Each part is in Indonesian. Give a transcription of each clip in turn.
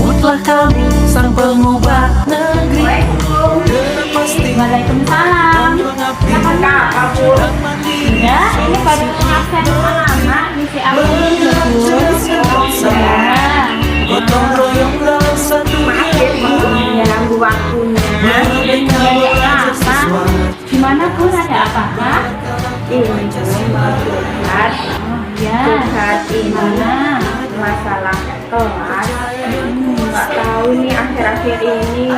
Sebutlah kami sang pengubah negeri. Pasti Waalaikumsalam. Ya, ini baru absen anak-anak ngisi absen bagus. Ya. gotong royong dalam satu Ya, nunggu waktunya. Jadi apa? Gimana Bu, ada apa-apa? Ini mau curhat, Oh ya. curhat ini Gimana? masalah kelas. Nggak tahu nih akhir-akhir ini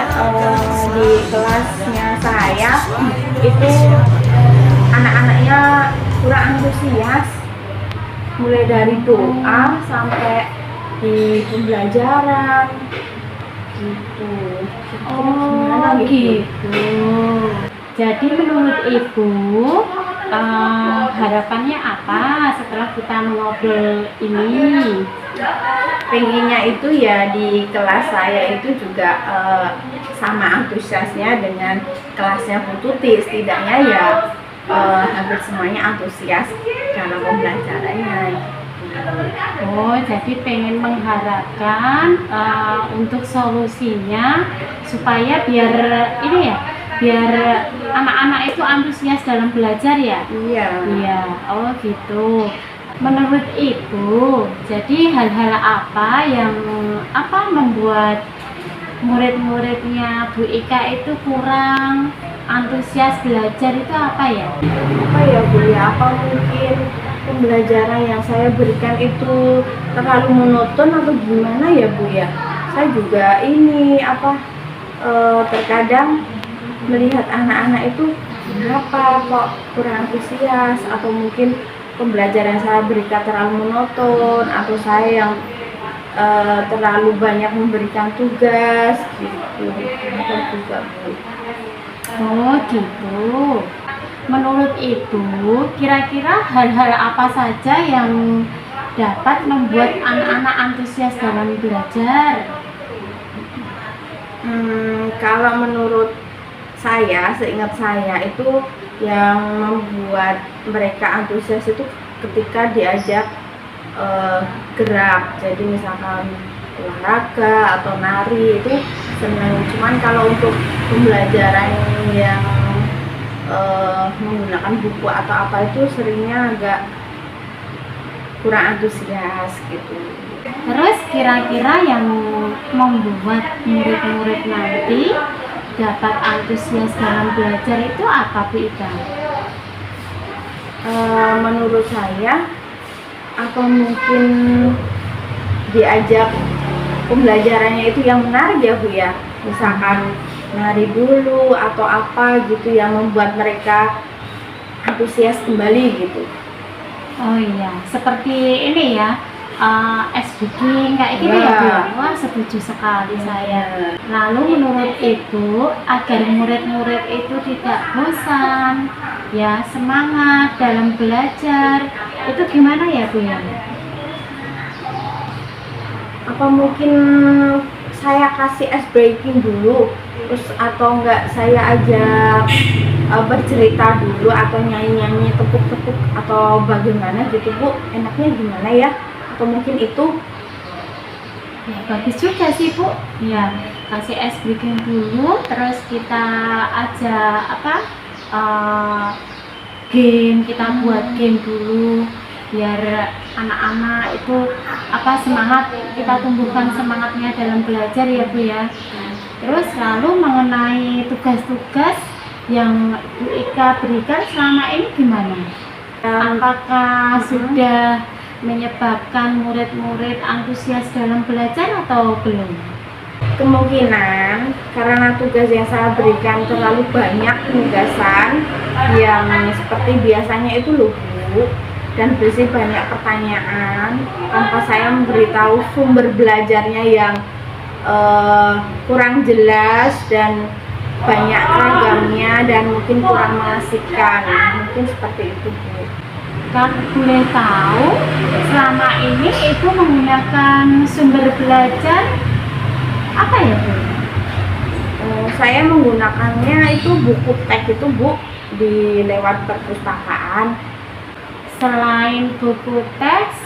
di kelasnya saya itu anak-anaknya kurang antusias, mulai dari doa sampai di pembelajaran gitu. Oh gitu. Jadi menurut Ibu harapannya apa setelah kita mengobrol ini? Pengennya itu ya di kelas saya itu juga sama antusiasnya dengan kelasnya Bu Tuti, setidaknya ya hampir semuanya antusias dalam pembelajarannya. Oh, jadi pengen mengharapkan untuk solusinya supaya biar ini ya, biar anak-anak itu antusias dalam belajar ya. Iya. Iya, oh gitu. Menurut Ibu, jadi hal-hal apa yang membuat murid-muridnya Bu Ika itu kurang antusias belajar itu apa ya? Apa ya Bu ya? Apa mungkin pembelajaran yang saya berikan itu terlalu monoton atau gimana ya Bu ya? Saya juga ini terkadang melihat anak-anak itu kenapa kok kurang antusias, atau mungkin pembelajaran saya berikan terlalu monoton, atau saya yang terlalu banyak memberikan tugas gitu. Kenapa juga Bu? Oh gitu. Menurut Ibu, kira-kira hal-hal apa saja yang dapat membuat anak-anak antusias dalam belajar? Kalau menurut saya, seingat saya itu yang membuat mereka antusias itu ketika diajak gerak. Jadi misalkan olahraga atau nari itu senang. Cuman kalau untuk pembelajaran yang menggunakan buku atau apa itu seringnya agak kurang antusias gitu. Terus kira-kira yang membuat murid-murid nanti dapat antusias dalam belajar itu apa Bu Ika? Menurut saya, atau mungkin diajak pembelajarannya itu yang menarik ya Bu ya, misalkan nari dulu atau apa gitu yang membuat mereka antusias kembali gitu. Oh iya, seperti ini ya, es baking kayak gitu ya Bu. Wah, setuju sekali saya. Lalu menurut Ibu, agar murid-murid itu tidak bosan, ya semangat dalam belajar, itu gimana ya Bu ya? Apa mungkin saya kasih ice breaking dulu, terus atau enggak saya ajak bercerita dulu atau nyanyi-nyanyi tepuk-tepuk atau bagaimana gitu Bu, enaknya gimana ya? Atau mungkin itu Ya, bagus juga sih Bu. Ya, kasih es breaking dulu, terus kita ajak game, kita buat game dulu biar anak-anak itu semangat, kita tumbuhkan semangatnya dalam belajar ya Bu ya. Terus lalu mengenai tugas-tugas yang Bu Ika berikan selama ini gimana? Apakah sudah menyebabkan murid-murid antusias dalam belajar atau belum? kemungkinan karena tugas yang saya berikan terlalu banyak penugasan yang seperti biasanya itu loh Bu, dan berisi banyak pertanyaan tanpa saya memberitahu sumber belajarnya yang kurang jelas dan banyak ragamnya dan mungkin kurang mengasihkan, mungkin seperti itu Bu. Kalau boleh tahu, selama ini Ibu menggunakan sumber belajar apa ya Bu? Saya menggunakannya itu buku teks itu Bu, di lewat perpustakaan. Selain buku teks,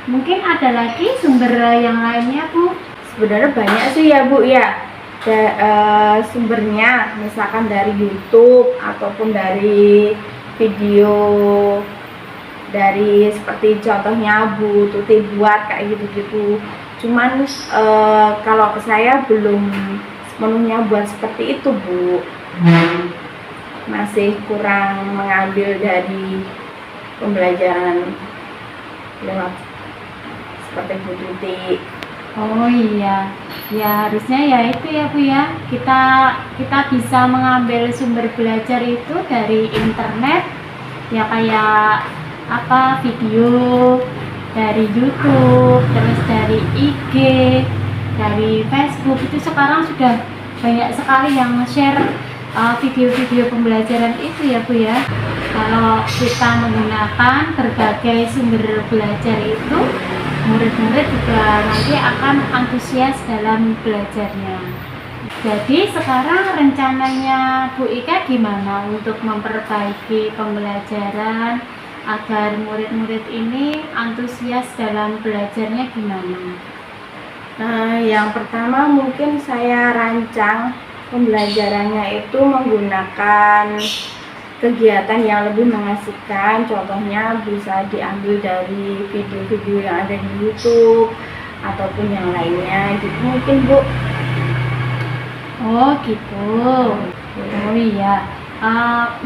mungkin ada lagi sumber yang lainnya Bu? Sebenarnya banyak sih ya Bu ya, sumbernya, misalkan dari YouTube ataupun dari video, dari seperti contohnya Bu Tuti buat kayak gitu-gitu. Cuman kalau saya belum sepenuhnya buat seperti itu Bu, masih kurang mengambil dari pembelajaran lewat seperti Bu Tuti. Oh iya, ya harusnya ya itu ya Bu ya, kita bisa mengambil sumber belajar itu dari internet, ya kayak apa, video dari YouTube, terus dari IG, dari Facebook. Itu sekarang sudah banyak sekali yang share video-video pembelajaran itu ya Bu ya. Kalau kita menggunakan berbagai sumber belajar itu, murid-murid juga nanti akan antusias dalam belajarnya. Jadi sekarang rencananya Bu Ika gimana untuk memperbaiki pembelajaran agar murid-murid ini antusias dalam belajarnya gimana? Yang pertama mungkin saya rancang pembelajarannya itu menggunakan kegiatan yang lebih mengasihkan. Contohnya bisa diambil dari video-video yang ada di YouTube ataupun yang lainnya gitu mungkin Bu. Oh gitu. Oh iya.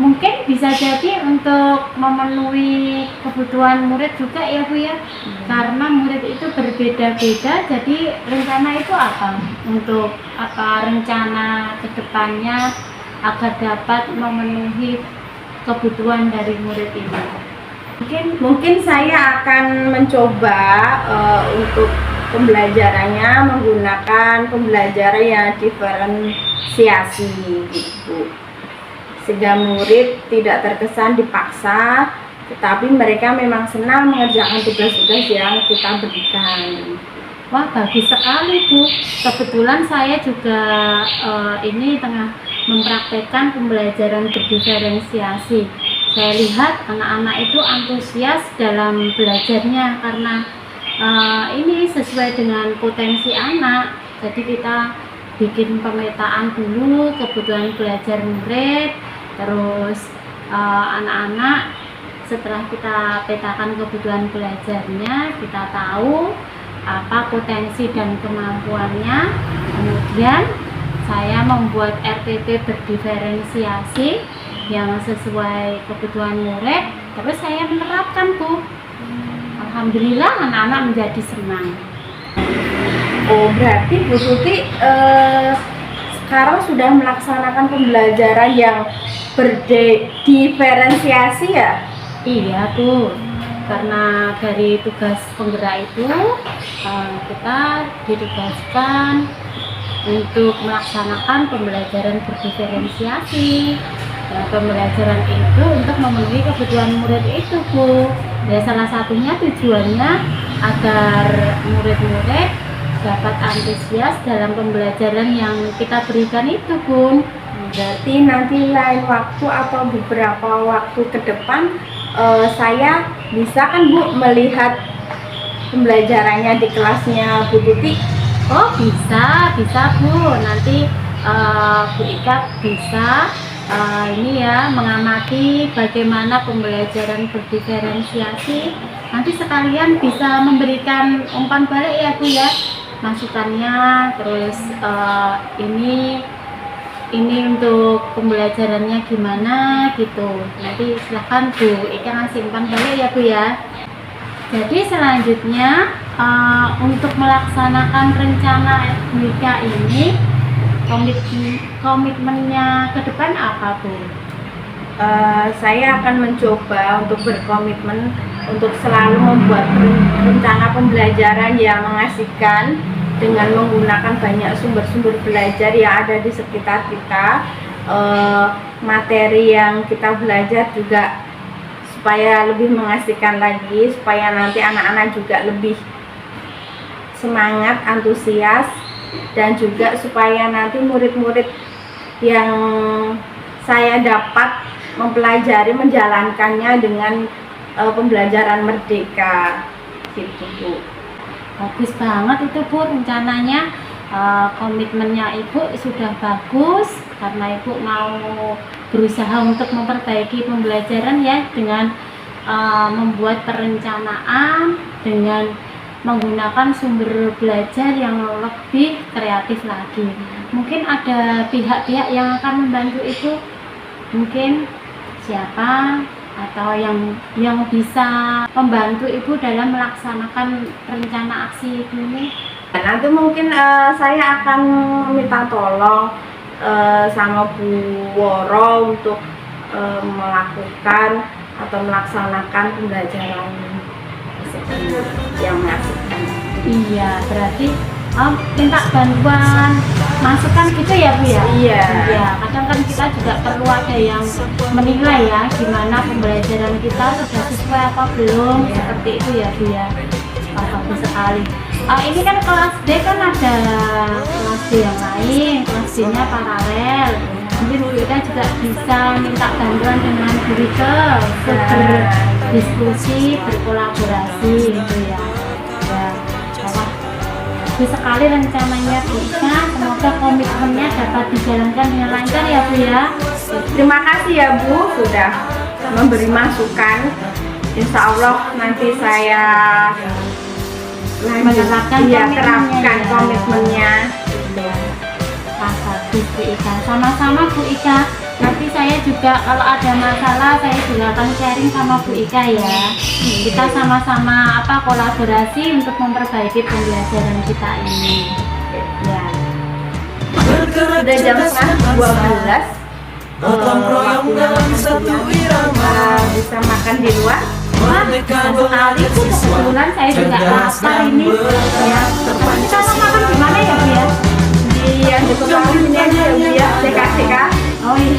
Mungkin bisa jadi untuk memenuhi kebutuhan murid juga ya Bu ya. Karena murid itu berbeda-beda, jadi rencana itu apa? Untuk apa rencana kedepannya agar dapat memenuhi kebutuhan dari murid ini? Mungkin saya akan mencoba untuk pembelajarannya menggunakan pembelajaran yang diferensiasi gitu, sehingga murid tidak terkesan dipaksa, tetapi mereka memang senang mengerjakan tugas-tugas yang kita berikan. Wah, bagus sekali Bu. Kebetulan saya juga ini tengah mempraktekkan pembelajaran berdiferensiasi. Saya lihat anak-anak itu antusias dalam belajarnya karena ini sesuai dengan potensi anak. Jadi kita bikin pemetaan dulu kebutuhan belajar murid, terus anak-anak setelah kita petakan kebutuhan belajarnya, kita tahu apa potensi dan kemampuannya. Kemudian saya membuat RPP berdiferensiasi yang sesuai kebutuhan murid, terus saya menerapkan Bu. Alhamdulillah anak-anak menjadi senang. Oh, berarti Bu Tuti sekarang sudah melaksanakan pembelajaran yang berdiferensiasi ya? Iya Bu, karena dari tugas penggerak itu kita ditugaskan untuk melaksanakan pembelajaran berdiferensiasi. Nah, pembelajaran itu untuk memenuhi kebutuhan murid itu Bu. Ya, salah satunya tujuannya agar murid-murid dapat antusias dalam pembelajaran yang kita berikan itu Bun. Berarti nanti lain waktu atau beberapa waktu ke depan saya bisa kan Bu melihat pembelajarannya di kelasnya Bu Tuti? Oh bisa Bu. Nanti Bu Ika bisa ini ya mengamati bagaimana pembelajaran berdiferensiasi. Nanti sekalian bisa memberikan umpan balik ya Bu ya, masukannya. Terus ini untuk pembelajarannya gimana gitu. Nanti silahkan Bu Ika ngasih umpan balik ya Bu ya. Jadi selanjutnya untuk melaksanakan rencana Bu Ika ini, komitmennya ke depan apa Bu? Saya akan mencoba untuk berkomitmen untuk selalu membuat rencana pembelajaran yang mengasihkan dengan menggunakan banyak sumber-sumber belajar yang ada di sekitar kita. Materi yang kita belajar juga supaya lebih mengasihkan lagi, supaya nanti anak-anak juga lebih semangat, antusias, dan juga supaya nanti murid-murid yang saya dapat mempelajari menjalankannya dengan pembelajaran merdeka gitu Bu. Bagus banget itu Bu rencananya. komitmennya ibu sudah bagus karena ibu mau berusaha untuk memperbaiki pembelajaran ya dengan membuat perencanaan dengan menggunakan sumber belajar yang lebih kreatif lagi. Mungkin ada pihak-pihak yang akan membantu itu, mungkin siapa atau yang bisa membantu ibu dalam melaksanakan rencana aksi ibu ini. Nanti mungkin saya akan minta tolong sama Bu Woro untuk melakukan atau melaksanakan pembelajaran yang mengasihkan. Iya, berarti minta bantuan masukan gitu ya Bu ya? Iya. Iya, kadang kan kita juga perlu ada yang menilai ya gimana pembelajaran kita sudah sesuai apa belum, seperti itu ya Bu ya. Bagus sekali. Ini kan kelas D kan ada kelas D yang lain, kelas D-nya paralel. Mungkin Bu Ika juga bisa minta bantuan dengan Bu Rika untuk berdiskusi, berkolaborasi gitu ya. Ya, wah, bagus sekali rencananya Bu Ika. Semoga komitmennya dapat dijalankan dengan lancar ya Bu ya. Terima kasih ya Bu sudah memberi masukan. Insya Allah nanti saya menerapkan terapkan komitmennya. Ya. Bagus Bu Ika, sama-sama Bu Ika. Nanti saya juga kalau ada masalah saya juga akan sharing sama Bu Ika ya. Kita sama-sama kolaborasi untuk memperbaiki pembelajaran kita ini. Ya. Bergerak Sudah jam cerdas setengah 12. Gotong royong dalam satu irama. Bisa makan di luar. Wah, sekali kebetulan saya juga lapar ini ya. Tapi kita mau makan di mana ya Bu ya? Di yang dekat ini aja ya, CK. Oh iya.